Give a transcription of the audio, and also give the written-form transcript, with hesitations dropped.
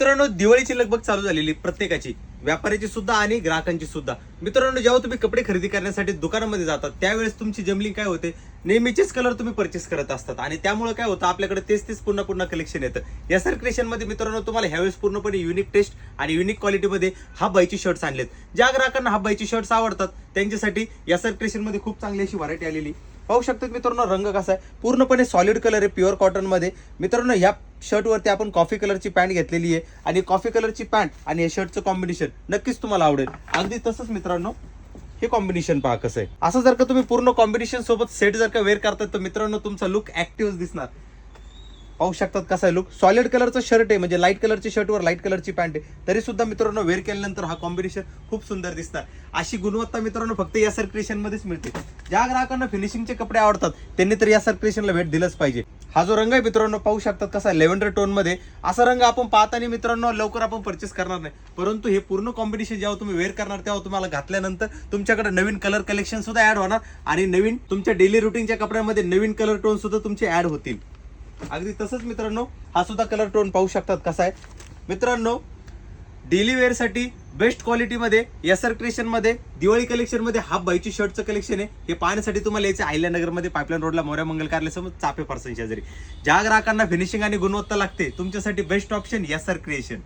मित्रांनो, दिवाळीची लगबग चालू झालेली प्रत्येकाची, व्यापाऱ्याची सुद्धा आणि ग्राहकांची सुद्धा. मित्रांनो, जेव्हा तुम्ही कपडे खरेदी करण्यासाठी दुकानामध्ये जातात त्यावेळेस तुमची जमलिंग काय होते, नेहमीचेच कलर तुम्ही परचेस करत असतात आणि त्यामुळे काय होतं, आपल्याकडे तेच तेच पुन्हा पुन्हा कलेक्शन येतं. या सर क्रिएशन मध्ये मित्रांनो तुम्हाला ह्यावेळेस पूर्णपणे युनिक टेस्ट आणि युनिक क्वालिटीमध्ये हाफ बाईची शर्ट्स आणलेत. ज्या ग्राहकांना हाफ बाईची शर्ट्स आवडतात त्यांच्यासाठी या सर क्रिएशन मध्ये खूप चांगली अशी व्हरायटी आलेली. पाहू शकतात मित्रांनो, रंग कसा आहे, पूर्णपणे सॉलिड कलर आहे, प्युअर कॉटन मध्ये. मित्रांनो, ह्या शर्ट वरती आपण कॉफी कलरची पॅन्ट घेतलेली आहे आणि कॉफी कलरची पॅन्ट आणि या शर्टचं कॉम्बिनेशन नक्कीच तुम्हाला आवडेल. अगदी तसंच मित्रांनो, हे कॉम्बिनेशन पहा कसं आहे. असं जर का तुम्ही पूर्ण कॉम्बिनेशन सोबत सेट जर का वेअर करतात तर मित्रांनो तुमचा लुक ऍक्टिव्ह दिसणार. पाहू शकतात कसा आहे लुक. सॉलिड कलरचं शर्ट आहे, म्हणजे लाईट कलरची शर्टवर लाईट कलरची पॅन्ट आहे, तरी सुद्धा मित्रांनो वेअर केल्यानंतर हा कॉम्बिनेशन खूप सुंदर दिसणार. अशी गुणवत्ता मित्रांनो फक्त या सर क्रिएशन मध्येच मिळते. ज्या ग्राहकांना फिनिशिंगचे कपडे आवडतात त्यांनी तर या सर क्रिएशनला भेट दिलंच पाहिजे. हा जो रंग आहे मित्रांनो पाहू शकतात कसा आहे, लेव्हेंडर टोन मध्ये. असा रंग आपण पाहताना मित्रांनो लवकर आपण परचेस करणार नाही, परंतु हे पूर्ण कॉम्बिनेशन जेव्हा तुम्ही वेअर करणार तेव्हा तुम्हाला घातल्यानंतर तुमच्याकडे नवीन कलर कलेक्शन सुद्धा ऍड होणार आणि नवीन तुमच्या डेली रुटीनच्या कपड्यामध्ये नवीन कलर टोन सुद्धा तुमचे ऍड होतील. अगदी तसंच मित्रांनो, हा सुद्धा कलर टोन पाहू शकतात कसा आहे. मित्रांनो, डेली वेअर साठी बेस्ट क्वालिटीमध्ये एस आर क्रिएशन मध्ये दिवाळी कलेक्शन मध्ये हाफ बाईची शर्टचं कलेक्शन आहे. हे पाहण्यासाठी तुम्हाला यायचं अहिल्यानगर मध्ये पाईपलाईन रोडला मोऱ्या मंगल कार्यालयासमोर चाफे फार्सन शेजारी. ज्या ग्राहकांना फिनिशिंग आणि गुणवत्ता लागते तुमच्यासाठी best option S R creation.